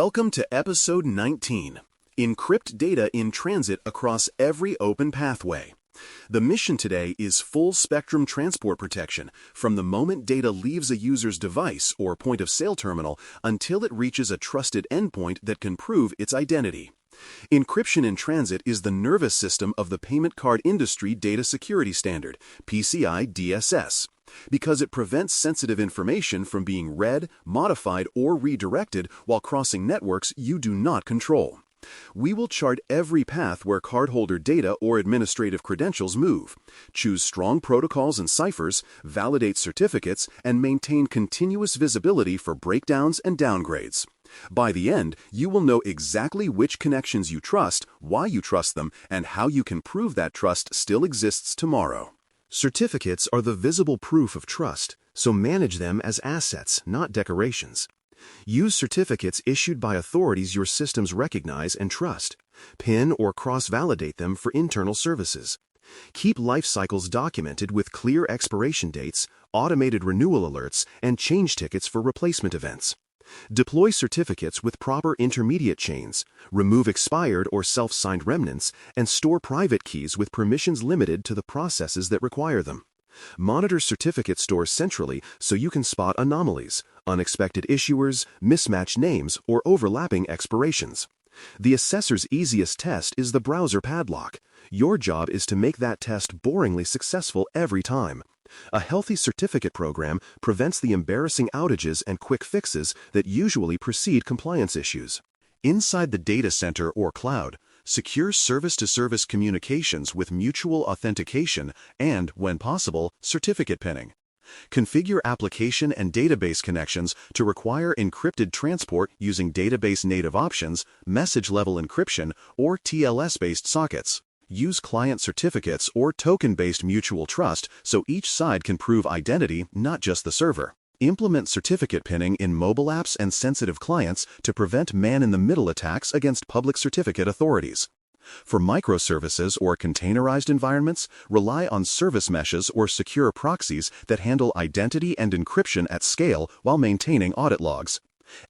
Welcome to Episode 19, Encrypt Data in Transit Across Every Open Pathway. The mission today is full-spectrum transport protection from the moment data leaves a user's device or point-of-sale terminal until it reaches a trusted endpoint that can prove its identity. Encryption in transit is the nervous system of the payment card industry data security standard, PCI DSS, because it prevents sensitive information from being read, modified, or redirected while crossing networks you do not control. We will chart every path where cardholder data or administrative credentials move, choose strong protocols and ciphers, validate certificates, and maintain continuous visibility for breakdowns and downgrades. By the end, you will know exactly which connections you trust, why you trust them, and how you can prove that trust still exists tomorrow. Certificates are the visible proof of trust, so manage them as assets, not decorations. Use certificates issued by authorities your systems recognize and trust. Pin or cross-validate them for internal services. Keep life cycles documented with clear expiration dates, automated renewal alerts, and change tickets for replacement events. Deploy certificates with proper intermediate chains, remove expired or self-signed remnants, and store private keys with permissions limited to the processes that require them. Monitor certificate stores centrally so you can spot anomalies, unexpected issuers, mismatched names, or overlapping expirations. The assessor's easiest test is the browser padlock. Your job is to make that test boringly successful every time. A healthy certificate program prevents the embarrassing outages and quick fixes that usually precede compliance issues. Inside the data center or cloud, secure service-to-service communications with mutual authentication and, when possible, certificate pinning. Configure application and database connections to require encrypted transport using database native options, message-level encryption, or TLS-based sockets. Use client certificates or token-based mutual trust so each side can prove identity, not just the server. Implement certificate pinning in mobile apps and sensitive clients to prevent man-in-the-middle attacks against public certificate authorities. For microservices or containerized environments, rely on service meshes or secure proxies that handle identity and encryption at scale while maintaining audit logs.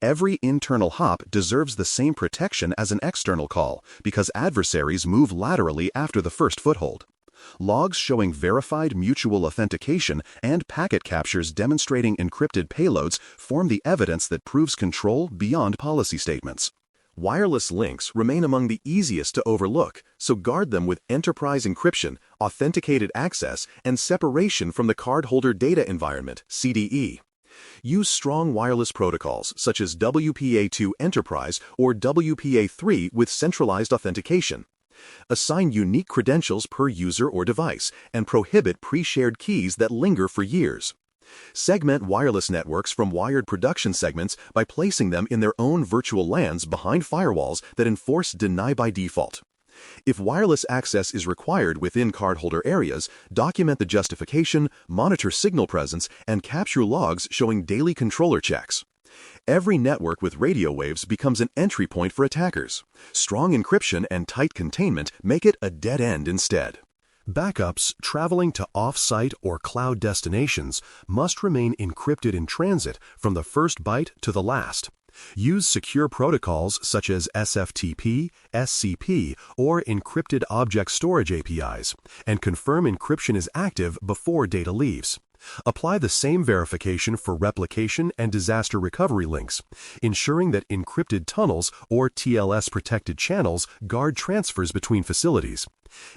Every internal hop deserves the same protection as an external call because adversaries move laterally after the first foothold. Logs showing verified mutual authentication and packet captures demonstrating encrypted payloads form the evidence that proves control beyond policy statements. Wireless links remain among the easiest to overlook, so guard them with enterprise encryption, authenticated access, and separation from the cardholder data environment, CDE. Use strong wireless protocols such as WPA2 Enterprise or WPA3 with centralized authentication. Assign unique credentials per user or device and prohibit pre-shared keys that linger for years. Segment wireless networks from wired production segments by placing them in their own virtual LANs behind firewalls that enforce deny by default. If wireless access is required within cardholder areas, document the justification, monitor signal presence, and capture logs showing daily controller checks. Every network with radio waves becomes an entry point for attackers. Strong encryption and tight containment make it a dead end instead. Backups traveling to off-site or cloud destinations must remain encrypted in transit from the first byte to the last. Use secure protocols such as SFTP, SCP, or Encrypted Object Storage APIs, and confirm encryption is active before data leaves. Apply the same verification for replication and disaster recovery links, ensuring that encrypted tunnels or TLS-protected channels guard transfers between facilities.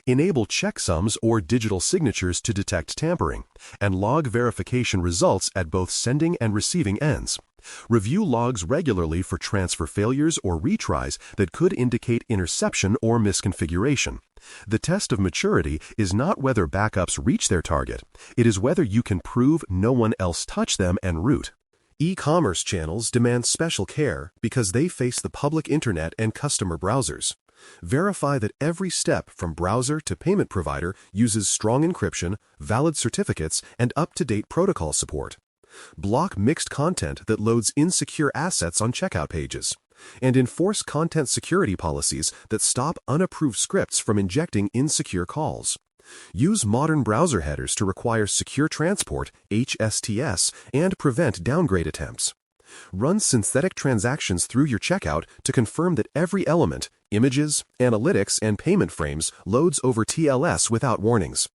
Enable checksums or digital signatures to detect tampering, and log verification results at both sending and receiving ends. Review logs regularly for transfer failures or retries that could indicate interception or misconfiguration. The test of maturity is not whether backups reach their target, it is whether you can prove no one else touched them en route. E-commerce channels demand special care because they face the public internet and customer browsers. Verify that every step from browser to payment provider uses strong encryption, valid certificates, and up-to-date protocol support. Block mixed content that loads insecure assets on checkout pages. And enforce content security policies that stop unapproved scripts from injecting insecure calls. Use modern browser headers to require secure transport, HSTS, and prevent downgrade attempts. Run synthetic transactions through your checkout to confirm that every element, images, analytics, and payment frames loads over TLS without warnings.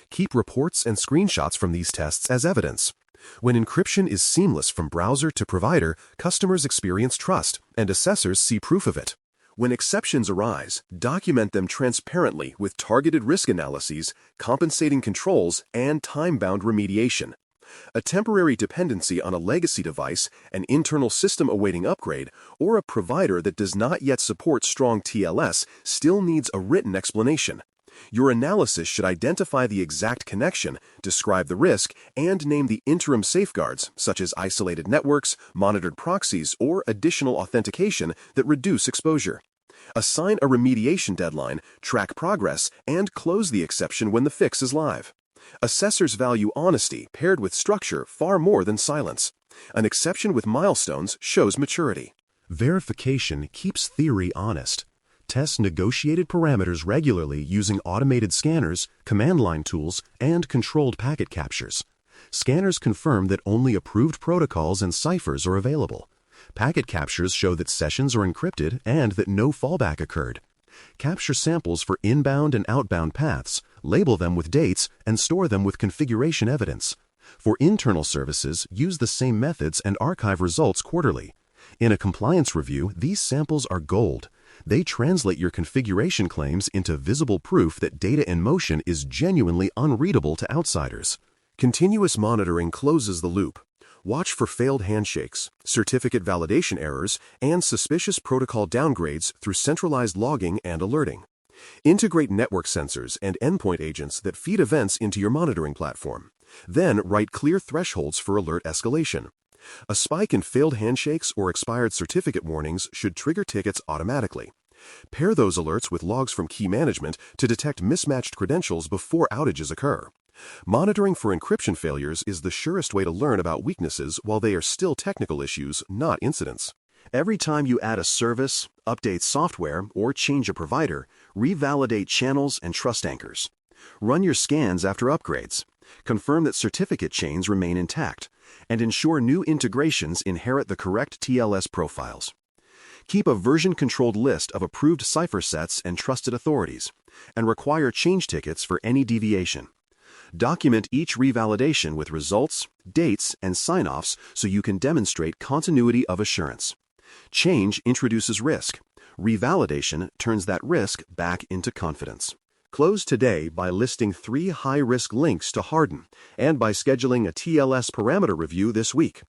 Keep reports and screenshots from these tests as evidence. When encryption is seamless from browser to provider, customers experience trust, and assessors see proof of it. When exceptions arise, document them transparently with targeted risk analyses, compensating controls, and time-bound remediation. A temporary dependency on a legacy device, an internal system awaiting upgrade, or a provider that does not yet support strong TLS still needs a written explanation. Your analysis should identify the exact connection, describe the risk, and name the interim safeguards, such as isolated networks, monitored proxies, or additional authentication that reduce exposure. Assign a remediation deadline, track progress, and close the exception when the fix is live. Assessors value honesty paired with structure far more than silence. An exception with milestones shows maturity. Verification keeps theory honest. Test negotiated parameters regularly using automated scanners, command line tools, and controlled packet captures. Scanners confirm that only approved protocols and ciphers are available. Packet captures show that sessions are encrypted and that no fallback occurred. Capture samples for inbound and outbound paths, label them with dates, and store them with configuration evidence. For internal services, use the same methods and archive results quarterly. In a compliance review, these samples are gold. They translate your configuration claims into visible proof that data in motion is genuinely unreadable to outsiders. Continuous monitoring closes the loop. Watch for failed handshakes, certificate validation errors, and suspicious protocol downgrades through centralized logging and alerting. Integrate network sensors and endpoint agents that feed events into your monitoring platform. Then write clear thresholds for alert escalation. A spike in failed handshakes or expired certificate warnings should trigger tickets automatically. Pair those alerts with logs from key management to detect mismatched credentials before outages occur. Monitoring for encryption failures is the surest way to learn about weaknesses while they are still technical issues, not incidents. Every time you add a service, update software, or change a provider, revalidate channels and trust anchors. Run your scans after upgrades. Confirm that certificate chains remain intact, and ensure new integrations inherit the correct TLS profiles. Keep a version-controlled list of approved cipher sets and trusted authorities, and require change tickets for any deviation. Document each revalidation with results, dates, and sign-offs so you can demonstrate continuity of assurance. Change introduces risk. Revalidation turns that risk back into confidence. Close today by listing 3 high-risk links to harden and by scheduling a TLS parameter review this week.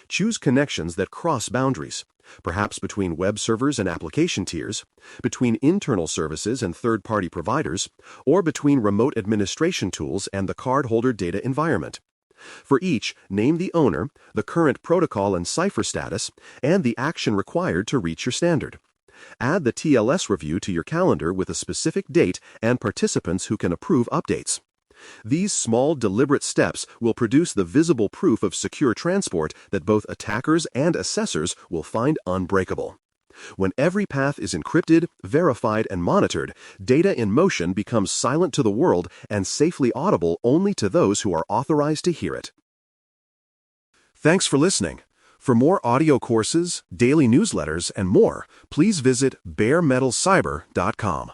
Choose connections that cross boundaries, perhaps between web servers and application tiers, between internal services and third-party providers, or between remote administration tools and the cardholder data environment. For each, name the owner, the current protocol and cipher status, and the action required to reach your standard. Add the TLS review to your calendar with a specific date and participants who can approve updates. These small, deliberate steps will produce the visible proof of secure transport that both attackers and assessors will find unbreakable. When every path is encrypted, verified, and monitored, data in motion becomes silent to the world and safely audible only to those who are authorized to hear it. Thanks for listening. For more audio courses, daily newsletters, and more, please visit baremetalcyber.com.